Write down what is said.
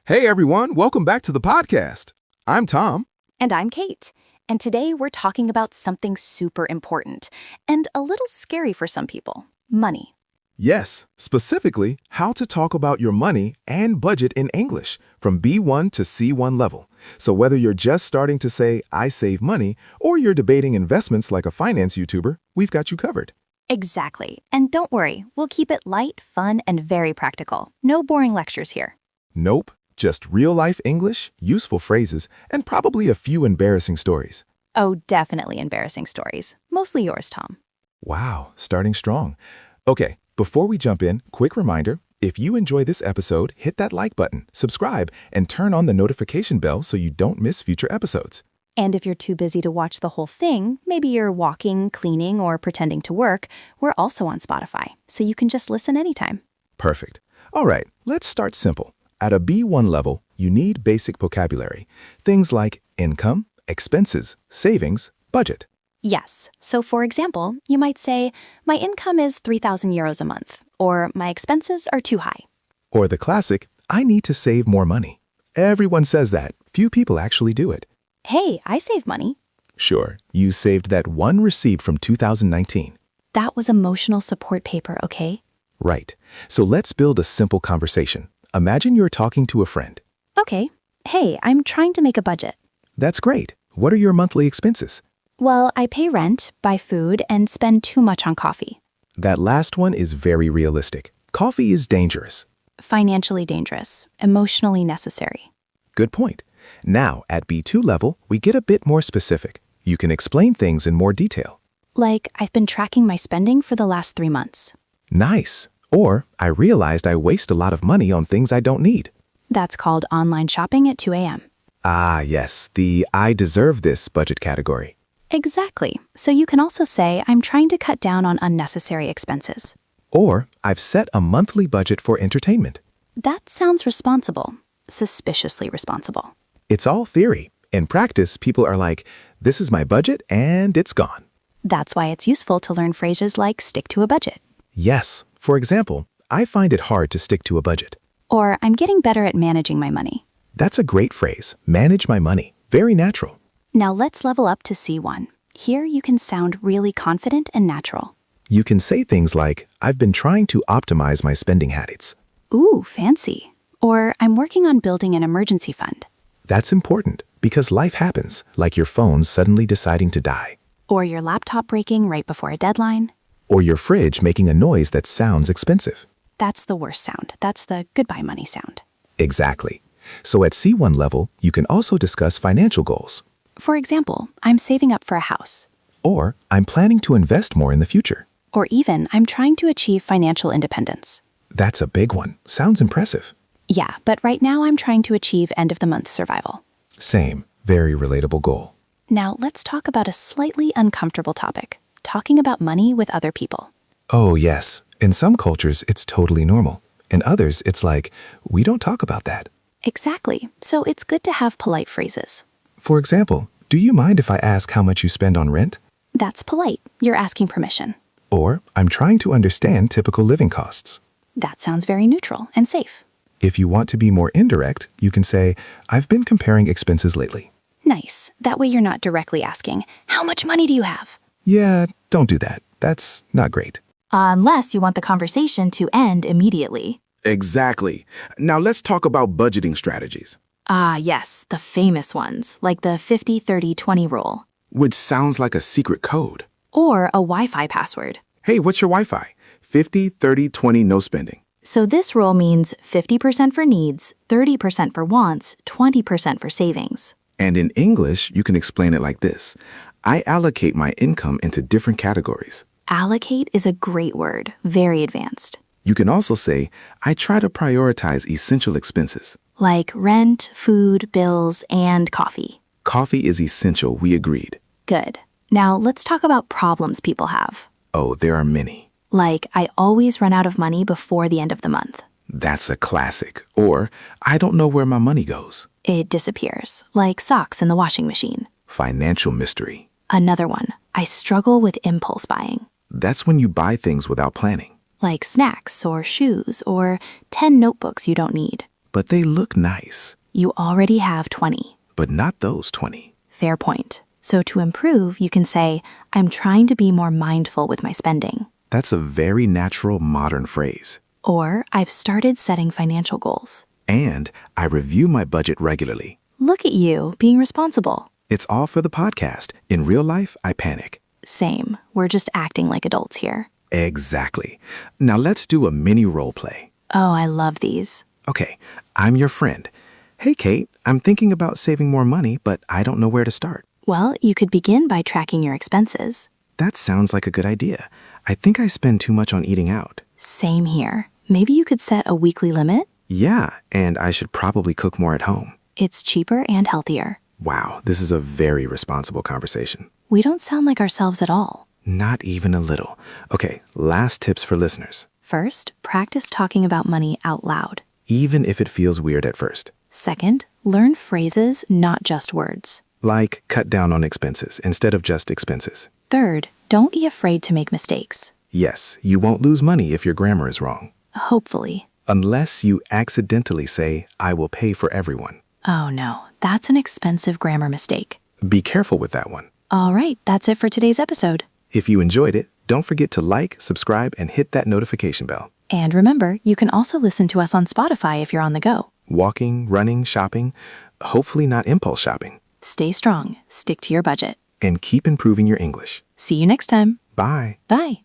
Hey everyone, welcome back to the podcast. I'm Tom. And I'm Kate. And today we're talking about something super important and a little scary for some people, money. Yes, specifically, how to talk about your money and budget in English from B1 to C1 level. So whether you're just starting to say, I save money, or you're debating investments like a finance YouTuber, we've got you covered. Exactly. And don't worry, we'll keep it light, fun, and very practical. No boring lectures here. Nope, just real-life English, useful phrases, and probably a few embarrassing stories. Oh, definitely embarrassing stories. Mostly yours, Tom. Wow, starting strong. Okay, before we jump in, quick reminder, if you enjoy this episode, hit that like button, subscribe, and turn on the notification bell so you don't miss future episodes. And if you're too busy to watch the whole thing, maybe you're walking, cleaning, or pretending to work, we're also on Spotify, so you can just listen anytime. Perfect. All right, let's start simple. At a B1 level, you need basic vocabulary. Things like income, expenses, savings, budget. Yes. So for example, you might say, my income is 3,000 euros a month, or my expenses are too high. Or the classic, I need to save more money. Everyone says that. Few people actually do it. Hey, I save money. Sure, you saved that one receipt from 2019. That was emotional support paper, okay? Right. So let's build a simple conversation. Imagine you're talking to a friend. Okay. Hey, I'm trying to make a budget. That's great. What are your monthly expenses? Well, I pay rent, buy food, and spend too much on coffee. That last one is very realistic. Coffee is dangerous. Financially dangerous, emotionally necessary. Good point. Now, at B2 level, we get a bit more specific. You can explain things in more detail. Like, I've been tracking my spending for the last 3 months. Nice. Or, I realized I waste a lot of money on things I don't need. That's called online shopping at 2 a.m. Ah, yes, the I deserve this budget category. Exactly. So you can also say, I'm trying to cut down on unnecessary expenses. Or, I've set a monthly budget for entertainment. That sounds responsible. Suspiciously responsible. It's all theory. In practice, people are like, this is my budget and it's gone. That's why it's useful to learn phrases like stick to a budget. Yes. For example, I find it hard to stick to a budget. Or I'm getting better at managing my money. That's a great phrase. Manage my money. Very natural. Now let's level up to C1. Here you can sound really confident and natural. You can say things like, I've been trying to optimize my spending habits. Ooh, fancy. Or I'm working on building an emergency fund. That's important because life happens, like your phone suddenly deciding to die. Or your laptop breaking right before a deadline. Or your fridge making a noise that sounds expensive. That's the worst sound. That's the goodbye money sound. Exactly. So at C1 level, you can also discuss financial goals. For example, I'm saving up for a house. Or I'm planning to invest more in the future. Or even, I'm trying to achieve financial independence. That's a big one. Sounds impressive. Yeah, but right now I'm trying to achieve end-of-the-month survival. Same. Very relatable goal. Now let's talk about a slightly uncomfortable topic. Talking about money with other people. Oh, yes. In some cultures, it's totally normal. In others, it's like, we don't talk about that. Exactly. So it's good to have polite phrases. For example, do you mind if I ask how much you spend on rent? That's polite. You're asking permission. Or, I'm trying to understand typical living costs. That sounds very neutral and safe. If you want to be more indirect, you can say, I've been comparing expenses lately. Nice. That way you're not directly asking, how much money do you have? Yeah, don't do that. That's not great. Unless you want the conversation to end immediately. Exactly. Now let's talk about budgeting strategies. Ah, yes, the famous ones, like the 50-30-20 rule. Which sounds like a secret code. Or a Wi-Fi password. Hey, what's your Wi-Fi? 50, 30, 20, no spending. So this rule means 50% for needs, 30% for wants, 20% for savings. And in English, you can explain it like this. I allocate my income into different categories. Allocate is a great word, very advanced. You can also say, I try to prioritize essential expenses. Like rent, food, bills, and coffee. Coffee is essential, we agreed. Good. Now let's talk about problems people have. Oh, there are many. Like, I always run out of money before the end of the month. That's a classic. Or, I don't know where my money goes. It disappears, like socks in the washing machine. Financial mystery. Another one, I struggle with impulse buying. That's when you buy things without planning. Like snacks or shoes or 10 notebooks you don't need. But they look nice. You already have 20. But not those 20. Fair point. So to improve, you can say, I'm trying to be more mindful with my spending. That's a very natural modern phrase. Or I've started setting financial goals. And I review my budget regularly. Look at you being responsible. It's all for the podcast. In real life, I panic. Same. We're just acting like adults here. Exactly. Now let's do a mini role play. Oh, I love these. Okay, I'm your friend. Hey, Kate, I'm thinking about saving more money, but I don't know where to start. Well, you could begin by tracking your expenses. That sounds like a good idea. I think I spend too much on eating out. Same here. Maybe you could set a weekly limit? Yeah, and I should probably cook more at home. It's cheaper and healthier. Wow, this is a very responsible conversation. We don't sound like ourselves at all. Not even a little. Okay, last tips for listeners. First, practice talking about money out loud. Even if it feels weird at first. Second, learn phrases, not just words. Like cut down on expenses instead of just expenses. Third, don't be afraid to make mistakes. Yes, you won't lose money if your grammar is wrong. Hopefully. Unless you accidentally say, I will pay for everyone. Oh no, that's an expensive grammar mistake. Be careful with that one. All right, that's it for today's episode. If you enjoyed it, don't forget to like, subscribe, and hit that notification bell. And remember, you can also listen to us on Spotify if you're on the go. Walking, running, shopping, hopefully not impulse shopping. Stay strong, stick to your budget. And keep improving your English. See you next time. Bye. Bye.